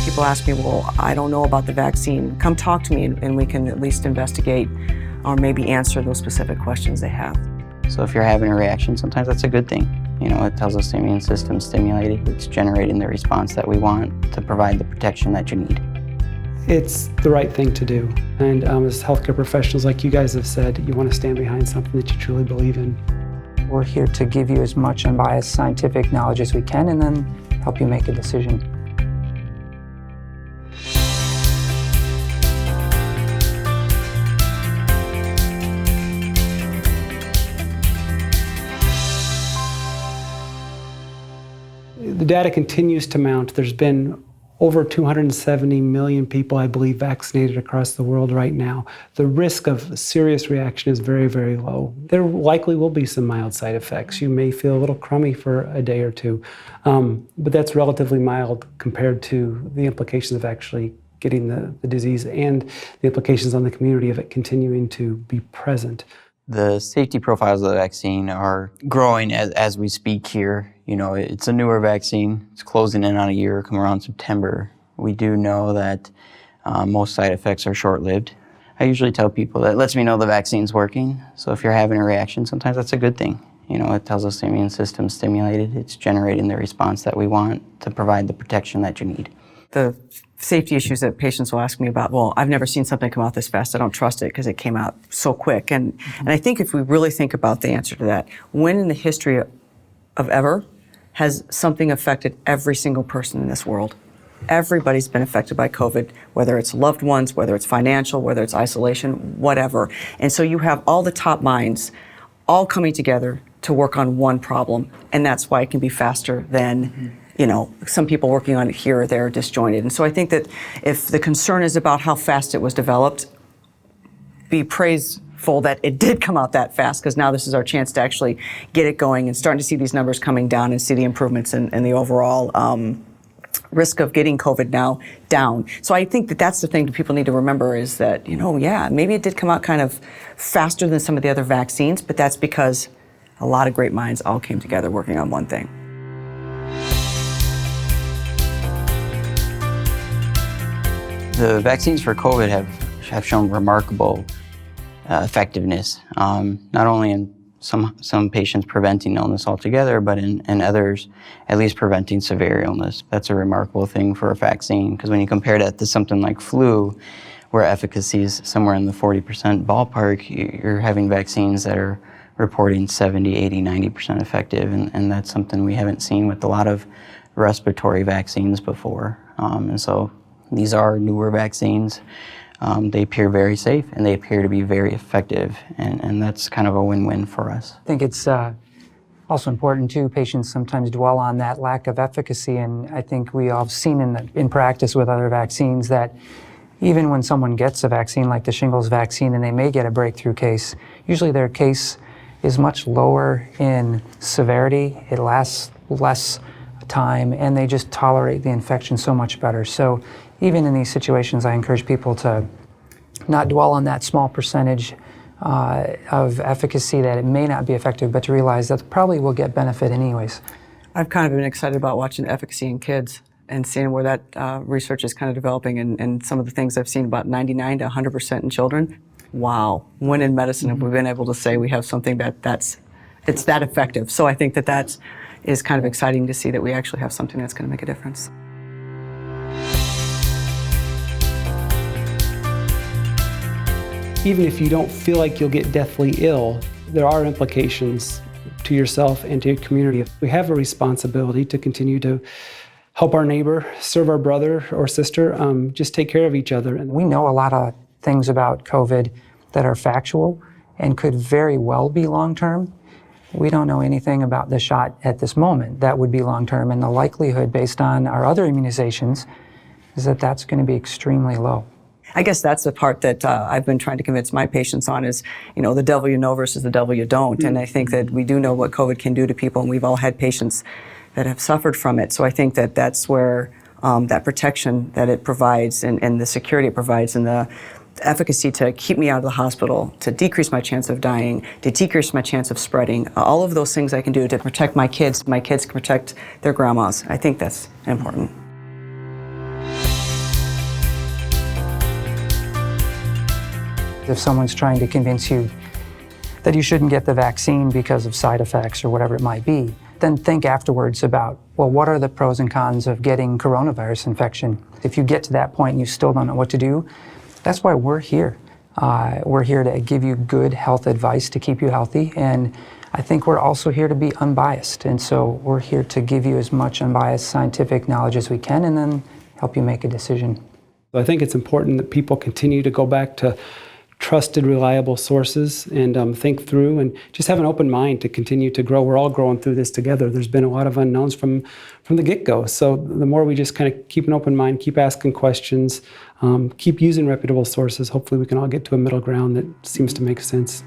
People ask me, well, I don't know about the vaccine. Come talk to me and we can at least investigate or maybe answer those specific questions they have. So if you're having a reaction, sometimes that's a good thing. You know, it tells us the immune system's stimulated, it's generating the response that we want to provide the protection that you need. It's the right thing to do. And as healthcare professionals, like you guys have said, you want to stand behind something that you truly believe in. We're here to give you as much unbiased scientific knowledge as we can and then help you make a decision. The data continues to mount. There's been over 270 million people, I believe, vaccinated across the world right now. The risk of serious reaction is very, very low. There likely will be some mild side effects. You may feel a little crummy for a day or two, but that's relatively mild compared to the implications of actually getting the disease and the implications on the community of it continuing to be present. The safety profiles of the vaccine are growing as we speak here. You know, it's a newer vaccine. It's closing in on a year, come around September. We do know that most side effects are short-lived. I usually tell people that lets me know the vaccine's working. So if you're having a reaction, sometimes that's a good thing. You know, it tells us the immune system's stimulated. It's generating the response that we want to provide the protection that you need. The safety issues that patients will ask me about, well, I've never seen something come out this fast. I don't trust it because it came out so quick. And I think if we really think about the answer to that, when in the history of ever has something affected every single person in this world? Everybody's been affected by COVID, whether it's loved ones, whether it's financial, whether it's isolation, whatever. And so you have all the top minds all coming together to work on one problem. And that's why it can be faster than you know, some people working on it here or there disjointed. And so I think that if the concern is about how fast it was developed, be praiseful that it did come out that fast, because now this is our chance to actually get it going and starting to see these numbers coming down and see the improvements in the overall risk of getting COVID now down. So I think that that's the thing that people need to remember is that, you know, yeah, maybe it did come out kind of faster than some of the other vaccines, but that's because a lot of great minds all came together working on one thing. The vaccines for COVID have shown remarkable effectiveness, not only in some patients preventing illness altogether, but in others at least preventing severe illness. That's a remarkable thing for a vaccine, because when you compare that to something like flu, where efficacy is somewhere in the 40% ballpark, you're having vaccines that are reporting 70, 80, 90% effective, and that's something we haven't seen with a lot of respiratory vaccines before. And so these are newer vaccines. They appear very safe and they appear to be very effective, and that's kind of a win-win for us. I think it's also important too, patients sometimes dwell on that lack of efficacy, and I think we all have seen in practice with other vaccines that even when someone gets a vaccine like the shingles vaccine and they may get a breakthrough case, usually their case is much lower in severity, it lasts less time, and they just tolerate the infection so much better. So even in these situations, I encourage people to not dwell on that small percentage of efficacy that it may not be effective, but to realize that probably will get benefit anyways. I've kind of been excited about watching efficacy in kids and seeing where that research is kind of developing, and some of the things I've seen about 99 to 100% in children. Wow. When in medicine have we been able to say we have something it's that effective? So I think that is kind of exciting to see that we actually have something that's going to make a difference. Even if you don't feel like you'll get deathly ill, there are implications to yourself and to your community. We have a responsibility to continue to help our neighbor, serve our brother or sister, just take care of each other. And we know a lot of things about COVID that are factual and could very well be long-term. We don't know anything about the shot at this moment that would be long-term, and the likelihood based on our other immunizations is that that's going to be extremely low. I guess that's the part that I've been trying to convince my patients on is, you know, the devil you know versus the devil you don't. And I think that we do know what COVID can do to people, and we've all had patients that have suffered from it. So I think that that's where that protection that it provides and the security it provides and the efficacy to keep me out of the hospital, to decrease my chance of dying, to decrease my chance of spreading, all of those things I can do to protect my kids can protect their grandmas. I think that's important. If someone's trying to convince you that you shouldn't get the vaccine because of side effects or whatever it might be, then think afterwards about, well, what are the pros and cons of getting coronavirus infection? If you get to that point and you still don't know what to do, that's why we're here. We're here to give you good health advice to keep you healthy, and I think we're also here to be unbiased, and so we're here to give you as much unbiased scientific knowledge as we can and then help you make a decision. I think it's important that people continue to go back to trusted, reliable sources and think through and just have an open mind to continue to grow. We're all growing through this together. There's been a lot of unknowns from the get-go. So the more we just kind of keep an open mind, keep asking questions, keep using reputable sources, hopefully we can all get to a middle ground that seems to make sense.